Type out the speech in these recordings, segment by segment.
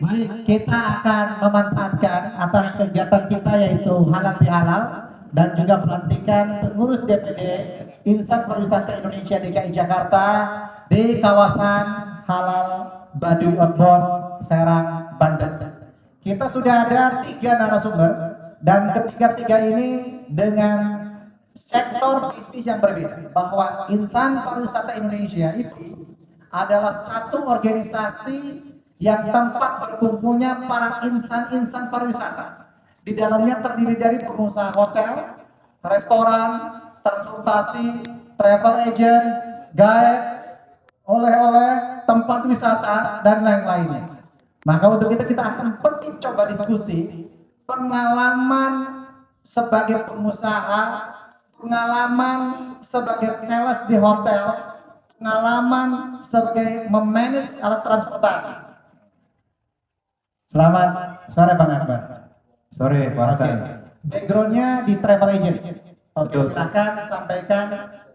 Baik, kita akan memanfaatkan atas kegiatan kita yaitu halal bihalal dan juga pelantikan pengurus DPD Insan Pariwisata Indonesia DKI Jakarta di kawasan halal Baduy Outbound Serang, Banten. Kita sudah ada 3 narasumber dan ketiga-tiga ini dengan sektor bisnis yang berbeda, bahwa Insan Pariwisata Indonesia itu adalah satu organisasi yang tempat berkumpulnya para insan-insan pariwisata. Di dalamnya terdiri dari pengusaha hotel, restoran, transportasi, travel agent, guide, oleh-oleh, tempat wisata, dan lain-lainnya. Maka untuk itu kita akan coba diskusi pengalaman sebagai pengusaha, pengalaman sebagai sales di hotel, pengalaman sebagai memanage alat transportasi. Selamat sore Bang Akbar. Sore Pak Hasan. Backgroundnya di travel agent. Oke, silakan sampaikan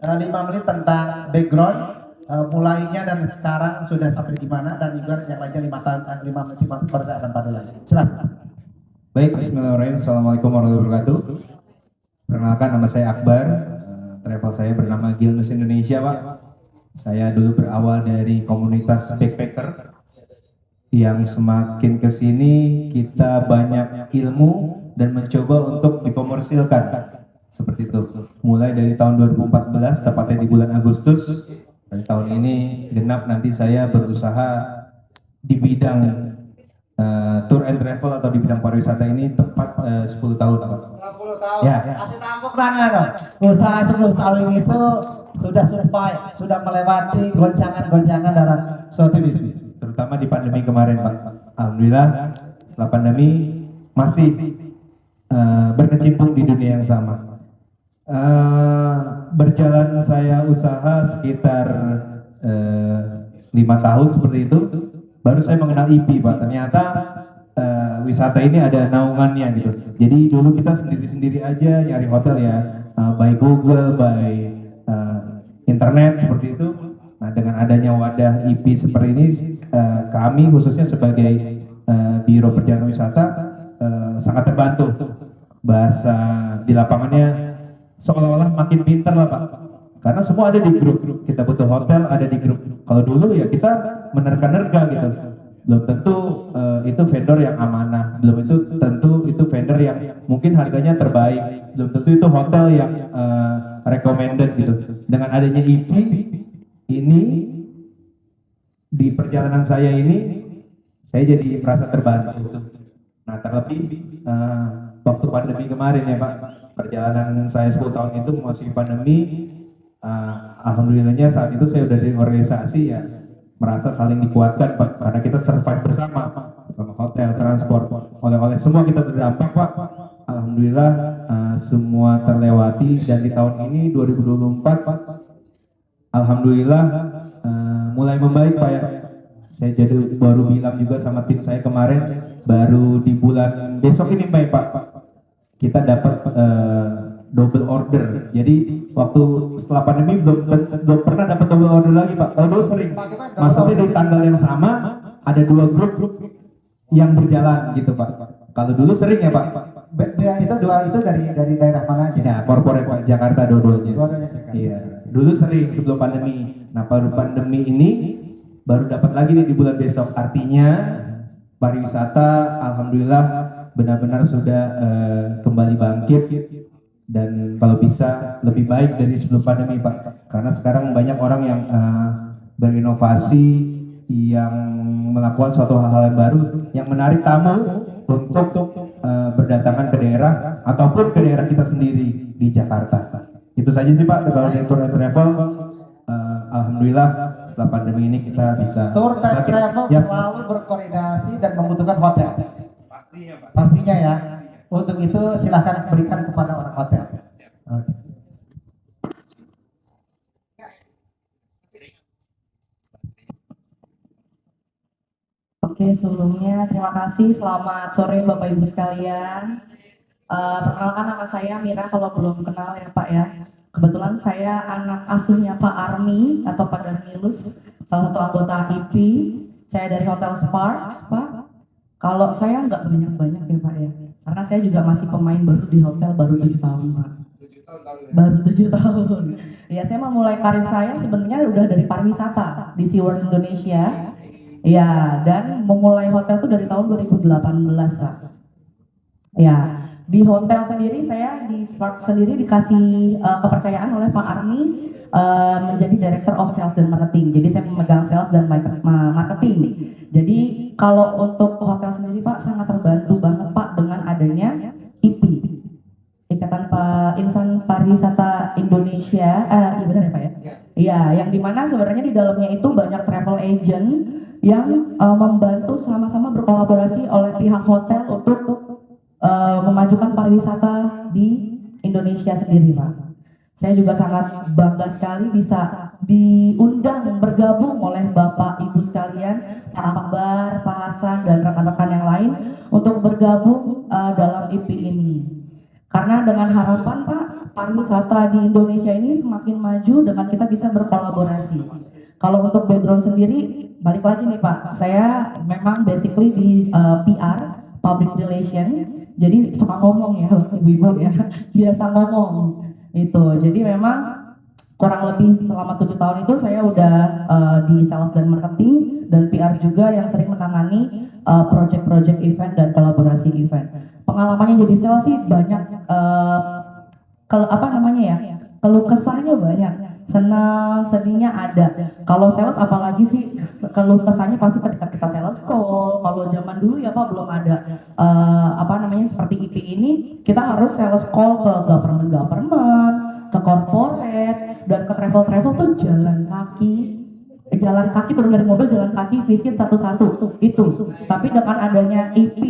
5 menit tentang background, mulainya dan sekarang sudah sampai di mana, dan juga yang lainnya 5 menit baru saya akan pandu lagi. Silakan. Baik, bismillahirrahmanirrahim. Assalamualaikum warahmatullahi wabarakatuh. Perkenalkan, nama saya Akbar. Travel saya bernama Gilnus Indonesia, Pak. Saya dulu berawal dari komunitas backpacker yang semakin kesini kita banyak ilmu dan mencoba untuk dikomersilkan seperti itu. Mulai dari tahun 2014, tepatnya di bulan Agustus, dan tahun ini genap, nanti saya berusaha di bidang tour and travel atau di bidang pariwisata ini tepat 10 tahun, Pak. 10 tahun. Ya. Kasih tepuk tangan dong. Usaha 10 tahun itu sudah survive, sudah melewati goncangan-goncangan dalam suatu bisnis. Terutama di pandemi kemarin, Pak. Alhamdulillah setelah pandemi masih berkecimpung di dunia yang sama. Berjalan saya usaha sekitar 5 tahun seperti itu, baru saya mengenal IP, Pak. Ternyata wisata ini ada naungannya gitu. Jadi dulu kita sendiri-sendiri aja nyari hotel ya, by Google, by internet seperti itu. Nah, dengan adanya wadah IP seperti ini, kami khususnya sebagai Biro Perjalanan Wisata sangat terbantu. Bahasa di lapangannya seolah-olah makin pintar lah, Pak. Karena semua ada di grup. Kita butuh hotel, ada di grup. Kalau dulu ya kita menerka-nerka gitu. Belum tentu itu vendor yang amanah. Belum tentu itu vendor yang mungkin harganya terbaik. Belum tentu itu hotel yang recommended gitu. Dengan adanya IP ini di perjalanan saya ini, saya jadi merasa terbantu. Nah, terlebih waktu pandemi kemarin ya, Pak, perjalanan saya 10 tahun itu masih pandemi. Alhamdulillahnya saat itu saya udah di organisasi ya, merasa saling dikuatkan, Pak, karena kita survive bersama, hotel, transport, oleh-oleh, semua kita terdampak, Pak. Alhamdulillah semua terlewati, dan di tahun ini 2024, Pak, alhamdulillah mulai membaik, Pak ya. Saya jadi baru bilang juga sama tim saya kemarin, baru di bulan besok ini Pak, kita dapat double order. Jadi waktu setelah pandemi belum pernah dapat double order lagi, Pak. Kalau dulu sering, maksudnya di tanggal yang sama ada 2 grup yang berjalan gitu, Pak. Kalau dulu sering ya, Pak. Itu dari daerah mana aja? Ya, corporate, Pak, Jakarta dua-duanya. Jakarta. Iya, dulu sering sebelum pandemi. Nah, baru pandemi ini baru dapat lagi nih di bulan besok. Artinya pariwisata alhamdulillah benar-benar sudah kembali bangkit, dan kalau bisa lebih baik dari sebelum pandemi, Pak. Karena sekarang banyak orang yang berinovasi, yang melakukan suatu hal-hal yang baru, yang menarik tamu untuk berdatangan ke daerah ataupun ke daerah kita sendiri di Jakarta. Itu saja sih, Pak, kalau dari tour and travel. Alhamdulillah setelah pandemi ini kita bisa tour and travel ya, selalu berkoordinasi dan membutuhkan hotel. pastinya, Pak. Pastinya ya. Untuk itu silahkan berikan kepada orang hotel. Oke. Oke, sebelumnya terima kasih. Selamat sore Bapak Ibu sekalian. Perkenalkan, nama saya Mira, kalau belum kenal ya Pak ya. Kebetulan saya anak asuhnya Pak Armi atau Pak Darmilus, salah satu anggota IP. Saya dari Hotel Sparks, Pak. Kalau saya nggak banyak-banyak ya Pak ya, karena saya juga masih pemain baru di hotel, baru 7 tahun Pak. Baru 7 tahun. Ya saya memulai karir saya sebenarnya udah dari pariwisata di SeaWorld Indonesia. Ya, dan memulai hotel itu dari tahun 2018 Pak. Ya, di hotel sendiri saya di Spark sendiri dikasih kepercayaan oleh Pak Armi menjadi Director of Sales dan Marketing. Jadi saya memegang sales dan marketing. Jadi kalau untuk hotel sendiri Pak sangat terbantu banget Pak dengan adanya IP, Ikatan Insan Pariwisata Indonesia. Iya benar ya Pak ya? Iya, yang dimana sebenarnya di dalamnya itu banyak travel agent yang membantu sama-sama berkolaborasi oleh pihak hotel untuk memajukan pariwisata di Indonesia sendiri Pak. Saya juga sangat bangga sekali bisa diundang bergabung oleh Bapak Ibu sekalian, Pak Akbar, Pak Hasan, dan rekan-rekan yang lain untuk bergabung dalam IP ini. Karena dengan harapan Pak, pariwisata di Indonesia ini semakin maju dengan kita bisa berkolaborasi. Kalau untuk background sendiri, balik lagi nih Pak, saya memang basically di PR, public relation, jadi suka ngomong ya ibu-ibu ya, biasa ngomong itu. Jadi memang kurang lebih selama 7 tahun itu saya udah di sales dan marketing dan PR juga yang sering menangani project-project event dan kolaborasi event. Pengalamannya jadi sales sih banyak, apa namanya ya, keluh kesahnya banyak, senang sedihnya ada. Kalau sales apalagi sih keluh kesahnya pasti ketika kita sales call. Kalau zaman dulu ya Pak belum ada apa namanya seperti IP ini, kita harus sales call ke government, ke corporate, dan ke travel tuh jalan kaki turun dari mobil, jalan kaki, visit satu-satu itu. Tapi dengan adanya IP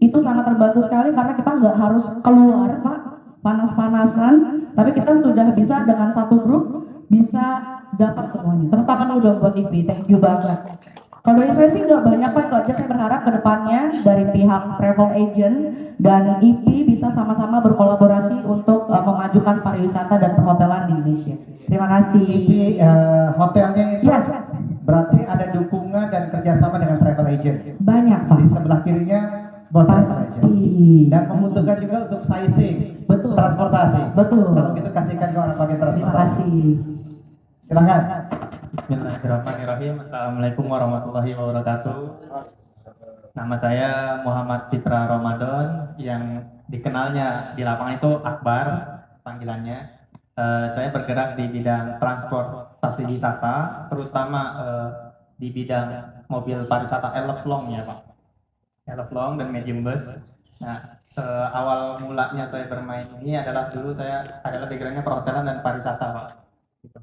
itu sangat terbantu sekali karena kita nggak harus keluar Pak panas-panasan, tapi kita sudah bisa dengan satu grup bisa dapat semuanya. Tepuk tangan udah buat IP, thank you banget. Kalau dari saya sih nggak banyak Pak, itu aja. Saya berharap kedepannya dari pihak travel agent dan IP bisa sama-sama berkolaborasi untuk memajukan pariwisata dan perhotelan di Indonesia. Terima kasih. IP hotelnya itu Yes. berarti ada dukungan dan kerjasama dengan travel agent. Banyak Pak. Di sebelah kirinya bos travel agent. Pasti. Dan membutuhkan juga untuk sizing, Betul. transportasi. Betul. Kalau gitu kasihkan ke orang bagian Terima transportasi. kasih. Silakan. Bismillahirrahmanirrahim. Assalamualaikum warahmatullahi wabarakatuh. Nama saya Muhammad Fitra Ramadan, yang dikenalnya di lapangan itu Akbar panggilannya. Saya bergerak di bidang transportasi wisata, terutama di bidang mobil pariwisata Eleflong ya Pak. Eleflong dan medium bus. Nah, awal mulanya saya bermain ini adalah dulu saya adalah backgroundnya perhotelan dan pariwisata Pak. Gitu.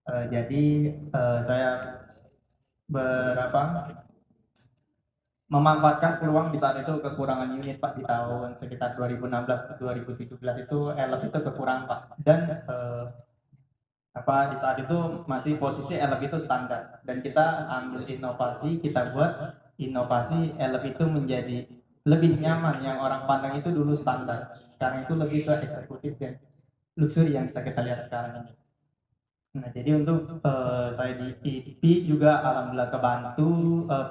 Jadi saya memanfaatkan peluang di saat itu kekurangan unit Pak di tahun sekitar 2016 ke 2017 itu Elef itu kekurangan Pak, dan di saat itu masih posisi Elef itu standar, dan kita ambil inovasi, kita buat inovasi Elef itu menjadi lebih nyaman. Yang orang pandang itu dulu standar, sekarang itu lebih ke eksekutif dan luxury yang bisa kita lihat sekarang ini. Nah, jadi untuk saya di IP juga alhamdulillah kebantu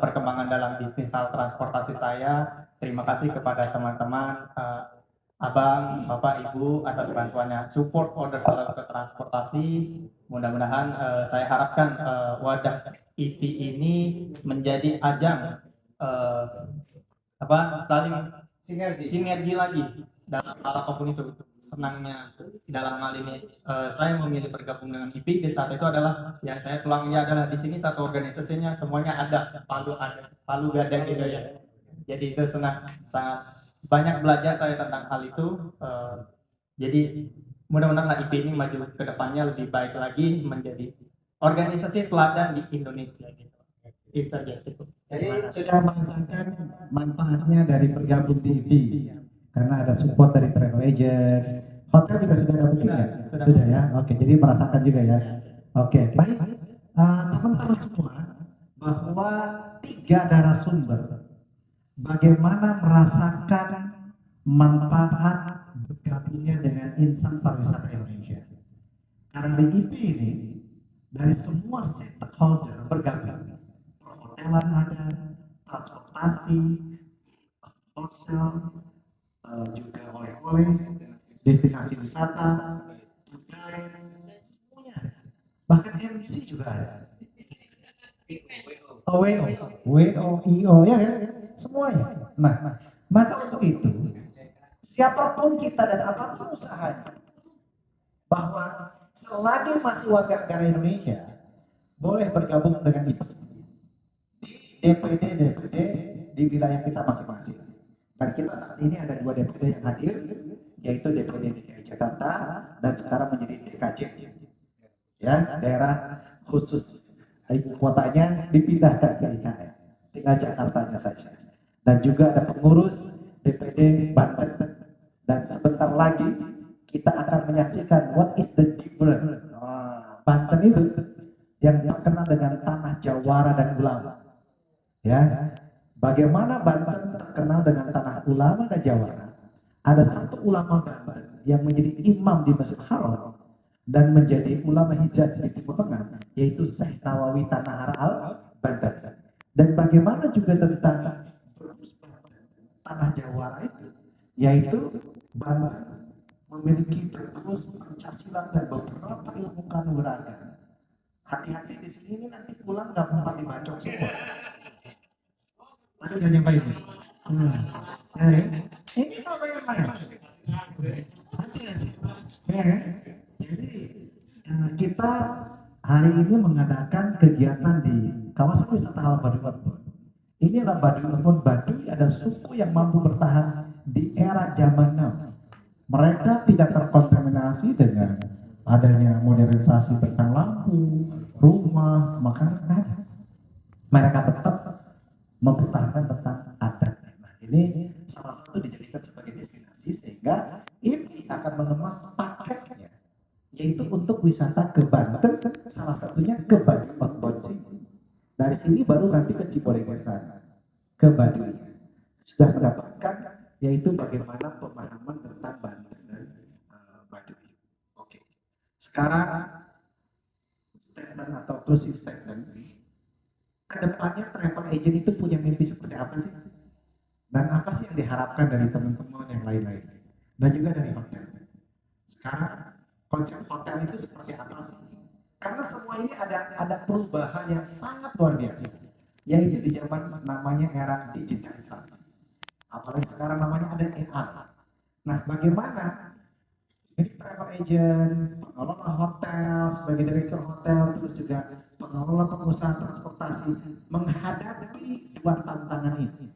perkembangan dalam bisnis hal transportasi saya. Terima kasih kepada teman-teman, Abang, Bapak, Ibu atas bantuannya. Support order selalu ke transportasi. Mudah-mudahan saya harapkan wadah IP ini menjadi ajang saling sinergi lagi dalam hal apapun itu. Senangnya dalam hal ini saya memilih bergabung dengan IP di saat itu adalah yang saya tulangnya adalah di sini satu organisasinya semuanya ada palu gada gitu ya. Jadi itu sangat banyak belajar saya tentang hal itu. Jadi mudah-mudahan IP ini maju ke depannya lebih baik lagi menjadi organisasi teladan di Indonesia gitu. Itu aja cukup. Jadi sudah merasakan manfaatnya dari bergabung di IP karena ada support dari travel agent. Hotel juga sudah dapat juga? Sudah ya. Oke, jadi merasakan juga ya. Oke, baik. Teman-teman semua, bahwa 3 narasumber bagaimana merasakan manfaat bergabungnya dengan Insan Pariwisata Indonesia. Karena di IP ini dari semua stakeholder bergabung. Perhotelan ada, transportasi, pariwisata, budaya, semuanya ada. Bahkan MC juga ada. Oh, WO, ya kan? Semuanya. Nah, maka untuk itu, siapapun kita dan apapun usahanya, bahwa selagi masih warga negara Indonesia, boleh bergabung dengan itu di DPD di wilayah kita masing-masing. Dan kita saat ini ada 2 DPD yang hadir, yaitu DPD DKI Jakarta dan sekarang menjadi DKJ. Ya, daerah khusus ibu kotanya dipindahkan ke IKN, tinggal Jakartanya saja. Dan juga ada pengurus DPD Banten. Dan sebentar lagi kita akan menyaksikan what is the difference. Banten itu yang terkenal dengan tanah jawara dan ulama. Ya, bagaimana Banten terkenal dengan tanah ulama dan jawara? Ada satu ulama Banten yang menjadi imam di Masjid Haram dan menjadi ulama Hijaz di Timur Tengah, yaitu Syekh Nawawi Tanah Al Banten. Dan bagaimana juga tentang tanah jawara itu, yaitu Banten memiliki terus Pancasila dan beberapa ilmu kanuragan. Hati-hati di sini ini nanti pulang nggak mempan dibacok semua. Aduh udah nyobain nih. Ini apa yang main? Hati-hati. Ya, jadi kita hari ini mengadakan kegiatan di kawasan wisata Alam Baduy Outbound. Ini adalah Baduy Outbound. Baduy ada suku yang mampu bertahan di era zaman now. Mereka tidak terkontaminasi dengan adanya modernisasi tentang lampu, rumah, makanan. Mereka tetap mempertahankan tentang adatnya. Nah, ini salah satu dijadikan sebagai destinasi sehingga ini akan mengemas paketnya, yaitu untuk wisata ke Banten, salah satunya ke Baduy Outbound sini. Dari sini baru nanti ke Cibolengkong sana, ke Baduy. Sudah mendapatkan yaitu bagaimana pemahaman tentang Banten dan Baduy. Oke. Sekarang statement atau closing statement. Kedepannya travel agent itu punya mimpi seperti apa sih? Dan apa sih yang diharapkan dari teman-teman yang lain-lain? Dan juga dari hotel. Sekarang konsep hotel itu seperti apa sih? Karena semua ini ada perubahan yang sangat luar biasa, yaitu di zaman namanya era digitalisasi. Apalagi sekarang namanya ada AI. Nah, bagaimana jadi travel agent, pengelola hotel, sebagai direktur hotel, terus juga pengelola pengusaha transportasi menghadapi 2 tantangan ini.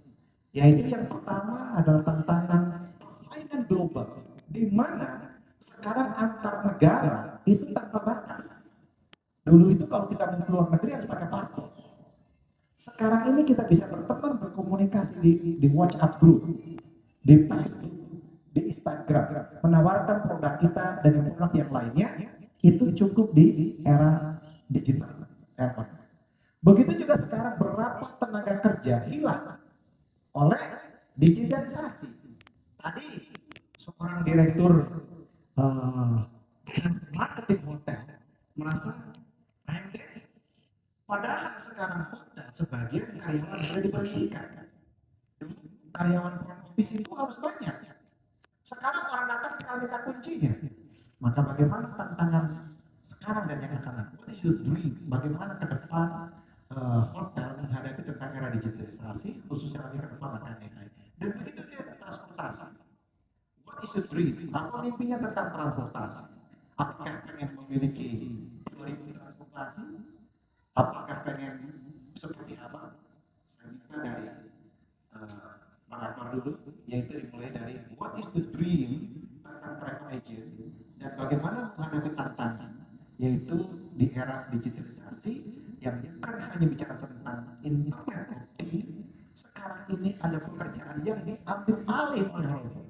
Yaitu yang pertama adalah tantangan persaingan global, di mana sekarang antar negara itu tanpa batas. Dulu itu kalau kita mau keluar negeri harus pakai paspor. Sekarang ini kita bisa berteman, berkomunikasi di WhatsApp group, di Facebook, di Instagram, menawarkan produk kita dengan produk yang lainnya, itu cukup di era digital. Begitu juga sekarang berapa tenaga kerja hilang oleh digitalisasi. Tadi seorang direktur marketing hotel merasa pendek, padahal sekarang hotel sebagian karyawan sudah diberhentikan. Dulu karyawan front office itu harus banyak. Sekarang orang datang tinggal minta kuncinya. Maka bagaimana tantangan sekarang dan yang akan datang? What is your dream? Bagaimana ke depan hotel menghadapi tentang era digitalisasi, khususnya lagi ke depan akan AI. Dan begitu dia transportasi. What is your dream? Apa mimpinya tentang transportasi? Apakah pengen memiliki 2000 transportasi? Apakah pengen seperti apa? Saya minta dari Akbar dulu, yaitu dimulai dari what is the dream tentang travel agent dan bagaimana menghadapi tantangan, yaitu di era digitalisasi yang bukan hanya bicara tentang internet of things. Sekarang ini ada pekerjaan yang diambil alih oleh robot.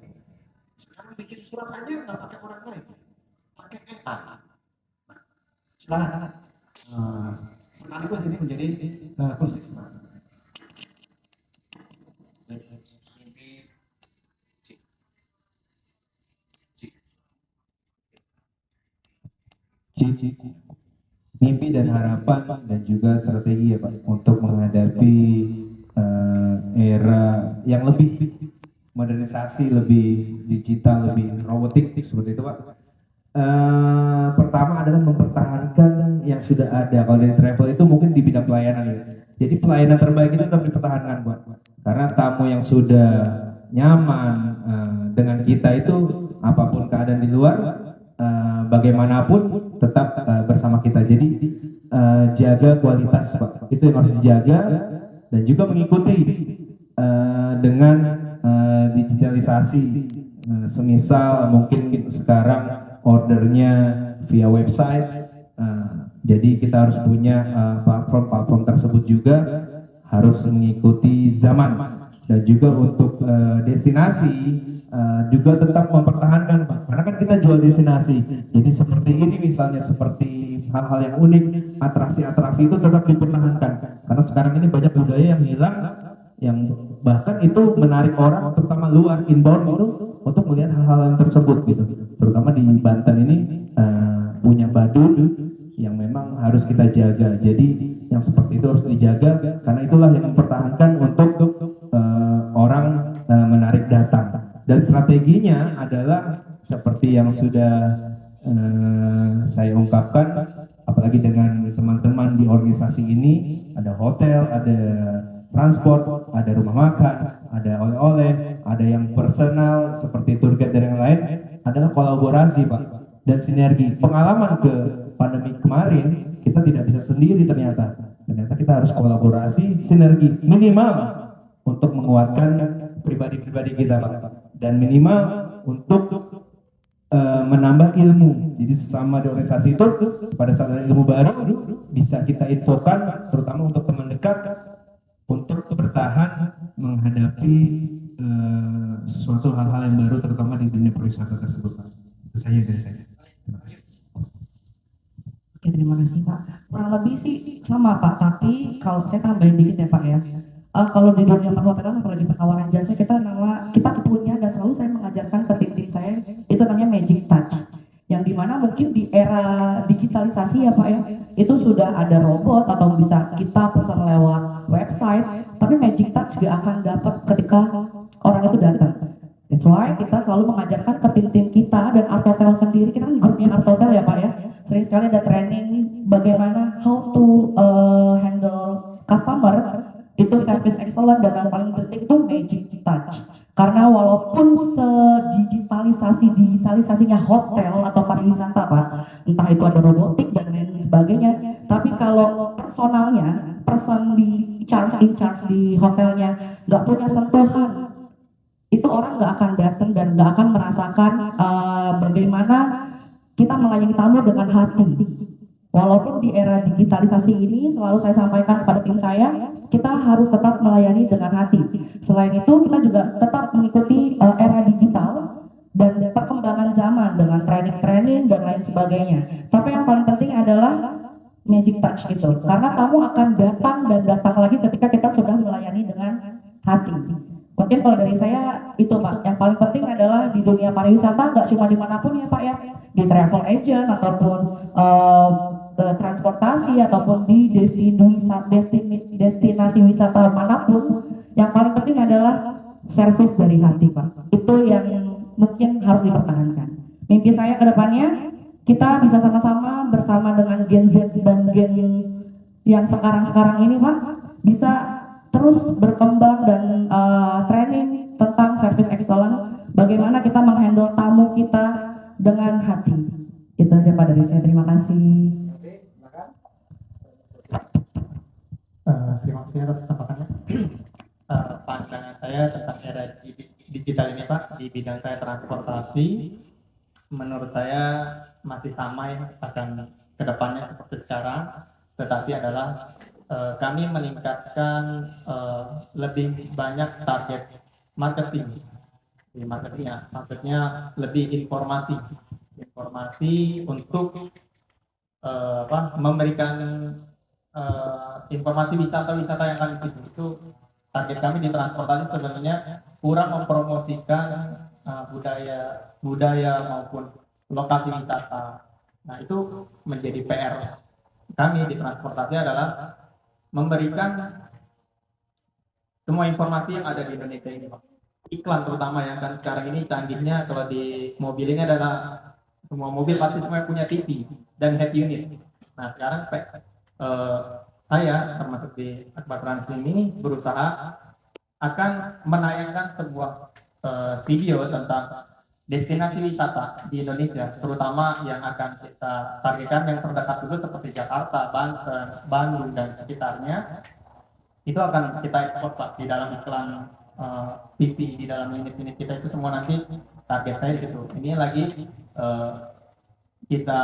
Sekarang bikin surat aja nggak pakai orang lain, pakai AI. Silakan. Sekaligus ini menjadi closing statement. Mimpi dan harapan dan juga strategi ya Pak untuk menghadapi era yang lebih modernisasi, lebih digital, lebih robotik seperti itu Pak. Pertama adalah mempertahankan yang sudah ada. Kalau dari travel itu mungkin di bidang pelayanan ya. Jadi pelayanan terbaik itu tetap dipertahankan, Pak. Karena tamu yang sudah nyaman dengan kita itu apapun keadaan di luar, bagaimanapun tetap bersama kita. Jadi jaga kualitas, Pak. Itu yang harus dijaga dan juga mengikuti dengan digitalisasi. Semisal mungkin sekarang ordernya via website, jadi kita harus punya platform-platform tersebut juga harus mengikuti zaman dan juga untuk destinasi juga tetap mempertahankan, Pak, karena kan kita jual destinasi. Jadi seperti ini misalnya, seperti hal-hal yang unik, atraksi-atraksi itu tetap dipertahankan karena sekarang ini banyak budaya yang hilang, yang bahkan itu menarik orang terutama luar inbound itu untuk melihat hal-hal yang tersebut gitu. Terutama di Banten ini punya badut yang memang harus kita jaga. Jadi yang seperti itu harus dijaga karena itulah yang mempertahankan untuk orang menarik datang. Dan strateginya adalah seperti yang sudah saya ungkapkan, apalagi dengan teman-teman di organisasi ini, ada hotel, ada transport, ada rumah makan, ada oleh-oleh, ada yang personal seperti tour guide dan yang lain, adalah kolaborasi, Pak, dan sinergi. Pengalaman ke pandemi kemarin, kita tidak bisa sendiri ternyata kita harus kolaborasi, sinergi, minimal untuk menguatkan pribadi-pribadi kita, Pak, dan minimal untuk menambah ilmu. Jadi sesama di organisasi itu pada saat ada ilmu baru bisa kita infokan, terutama untuk teman dekat untuk bertahan menghadapi sesuatu hal-hal yang baru terutama di dunia pariwisata tersebut, Pak. Itu saja dari saya. Terima kasih. Oke, terima kasih Pak. Kurang lebih sih sama Pak, tapi kalau saya tambahin dikit ya Pak ya. Kalau di dunia perhotelan apalagi penawaran jasa kita punya dan selalu saya mengajarkan ke tim-tim saya itu namanya magic touch. Yang dimana mungkin di era digitalisasi ya Pak ya, itu sudah ada robot atau bisa kita pesan lewat website, tapi magic touch gak akan dapat ketika orang itu datang. That's why kita selalu mengajarkan ke tim-tim kita dan Art Hotel sendiri, kita kan grupnya Art Hotel ya Pak ya, sering sekali ada training bagaimana how to handle customer, itu service excellent, dan yang paling penting itu magic touch. Karena walaupun digitalisasinya hotel atau pariwisata Pak, entah itu ada robotik dan lain sebagainya, tapi kalau personalnya, person in charge di hotelnya nggak punya sentuhan, itu orang nggak akan datang dan nggak akan merasakan bagaimana kita melayani tamu dengan hati. Walaupun di era digitalisasi ini selalu saya sampaikan kepada tim saya, kita harus tetap melayani dengan hati. Selain itu kita juga tetap mengikuti era digital dan perkembangan zaman dengan training-training dan lain sebagainya. Tapi yang paling penting adalah magic touch gitu. Karena tamu akan datang dan datang lagi ketika kita sudah melayani dengan hati. Mungkin kalau dari saya itu Pak, yang paling penting adalah di dunia pariwisata nggak cuma dimanapun ya Pak ya, di travel agent ataupun transportasi ataupun di destinasi wisata manapun, yang paling penting adalah service dari hati Pak. Itu yang mungkin harus dipertahankan. Mimpi saya ke depannya kita bisa sama-sama bersama dengan Gen Z dan Gen yang sekarang-sekarang ini Pak, bisa terus berkembang dan training tentang service excellence, bagaimana kita menghandle tamu kita dengan hati. Itu aja Pak dari saya, terima kasih. Terima kasih atas kesempatannya. Pandangan saya tentang era digital ini Pak, di bidang saya transportasi, menurut saya masih sama ya, akan kedepannya seperti sekarang, tetapi adalah kami meningkatkan lebih banyak target marketing. Di marketingnya, maksudnya lebih informasi untuk memberikan informasi wisata-wisata yang kami tuju. Itu target kami di transportasi sebenarnya kurang mempromosikan budaya maupun lokasi wisata. Nah itu menjadi PR kami di transportasi adalah memberikan semua informasi yang ada di Indonesia ini Pak. Iklan terutama yang kan sekarang ini canggihnya kalau di mobil ini adalah semua mobil pasti semua punya TV dan head unit. Nah sekarang saya termasuk di Akbar Trans ini berusaha akan menayangkan sebuah video tentang destinasi wisata di Indonesia, terutama yang akan kita targetkan yang terdekat dulu seperti Jakarta, Banten, Bandung dan sekitarnya. Itu akan kita ekspor Pak di dalam iklan TV di dalam unit-unit kita itu semua nanti target saya gitu. Ini lagi kita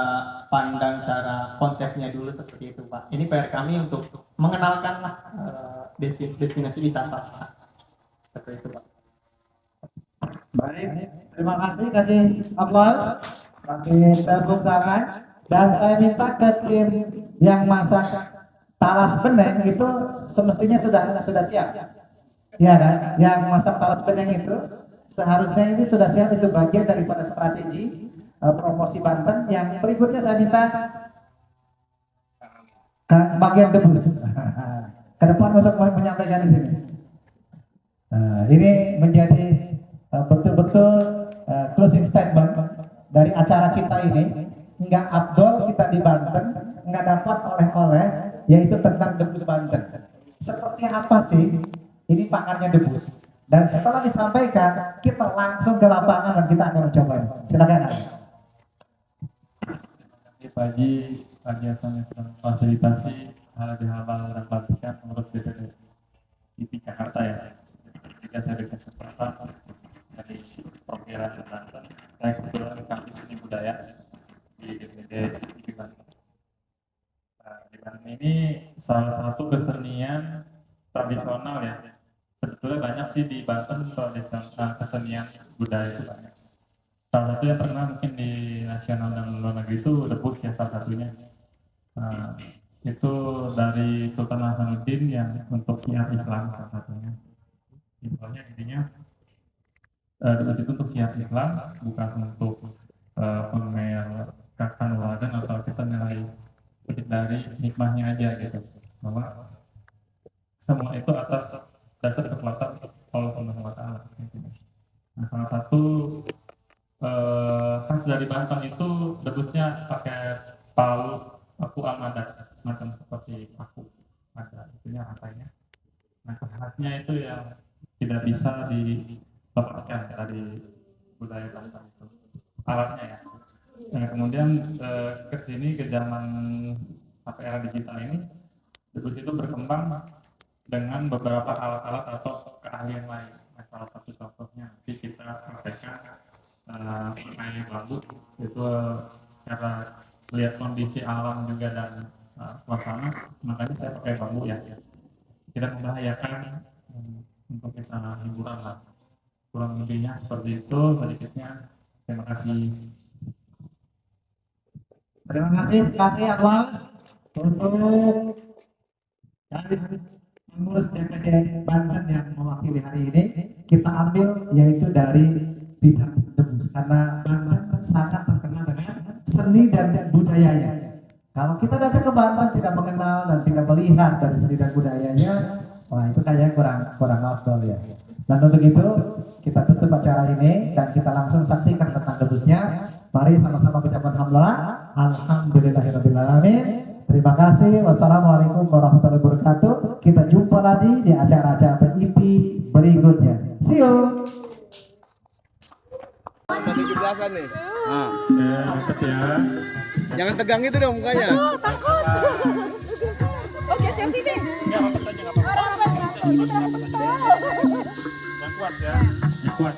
pandang cara konsepnya dulu seperti itu Pak. Ini PR kami untuk mengenalkan destinasi wisata seperti itu Pak. Baik, terima kasih aplaus, bagi tepuk tangan, dan saya minta ke tim yang masak talas beneng itu semestinya sudah siap, ya kan? Yang masak talas beneng itu seharusnya ini sudah siap, itu bagian daripada strategi promosi Banten. Yang berikutnya saya minta ke bagian debus ke depan untuk menyampaikan di sini. Ini menjadi betul-betul closing statement dari acara kita ini. Nggak abdol kita di Banten, nggak dapat oleh-oleh, yaitu tentang debus Banten. Seperti apa sih ini pakarnya debus? Dan setelah disampaikan, kita langsung ke lapangan dan kita akan mencoba. Silakan. Pagi yang sedang fasilitasi halal dan pelatihan menurut DPD IP Jakarta ya. Jika saya berikan kesempatan dari Program Banten, saya kebetulan kami seni budaya di DPD IP Banten. Di Banten ini salah satu kesenian tradisional ya. Sebetulnya banyak sih di Banten kesenian budaya itu banyak. Salah satu yang terkenal mungkin di nasional dan luar negeri itu debus ya salah satunya. Itu dari Sultan Hasanuddin yang untuk syiar Islam salah satunya. Intinya debus itu untuk syiar Islam, bukan untuk pamer kanuragan atau kita nilai dari hikmahnya aja gitu. Bahwa semua itu atas dasar kekuatan Allah Subhanahu wa Ta'ala. Nah, salah satu khas dari Banten itu debusnya pakai paku amadan, macam seperti paku ada itunya rantainya. Nah khasnya itu yang tidak bisa dilepaskan dari budaya Banten itu alatnya ya. Nah kemudian kesini ke zaman era digital ini, debus itu berkembang dengan beberapa alat-alat atau keahlian lain. Nah, salah satu contohnya nanti kita sampaikan pakai bambu itu karena lihat kondisi alam juga dan suasana, makanya saya pakai bambu ya. Tidak membahayakan untuk bisa hiburan lah. Kurang lebihnya seperti itu sedikitnya. Terima kasih. Terima kasih aplaus untuk dari pengurus DPD Banten yang mewakili hari ini. Kita ambil yaitu dari bidang debus, karena Banten sangat terkenal dengan seni dan budayanya. Kalau kita datang ke Banten tidak mengenal dan tidak melihat dari seni dan budayanya, wah itu kayaknya kurang afdol ya. Dan untuk itu kita tutup acara ini dan kita langsung saksikan tentang debusnya. Mari sama-sama ucapkan alhamdulillahirobbilalamin. Terima kasih. Wassalamualaikum warahmatullahi wabarakatuh. Kita jumpa lagi di acara-acara IP berikutnya. See you. 17-an nih. Ya. Jangan tegang itu dong mukanya. Takut. Oke, siap sini. Yang kuat ya. Yang kuat.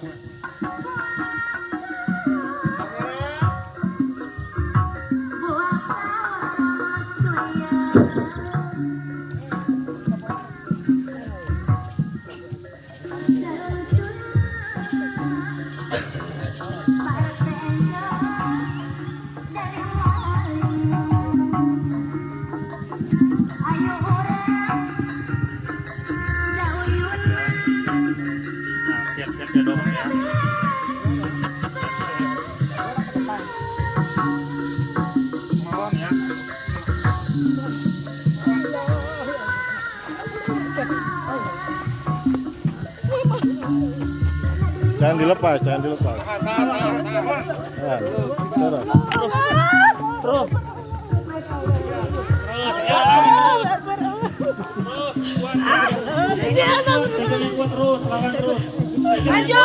Siap-siap ya dong ya. Mohon ya. Jangan dilepas. Maju,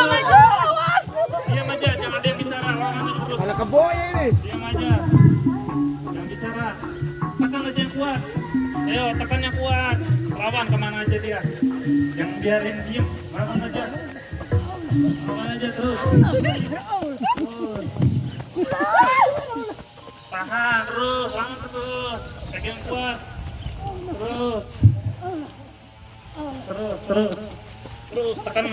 maju. Awas. Diam aja, jangan ada yang bicara, lawan aja terus. Malah keboy ini. Diam aja. Jangan bicara. Tekan aja yang kuat. Ayo, tekan yang kuat. Lawan kemana aja dia. Yang biarin diem, lawan aja. Lawan aja terus. Tahan terus, lawan terus. Pegang kuat. Terus. Terus tekan.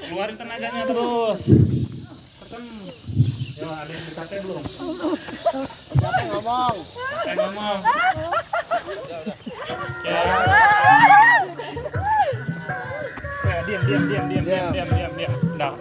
Keluarin tenaganya terus. Tekan. Yo, ada yang dipakai belum? Siapa ngomong? Pakai ngomong. Ya. Diam. Udah.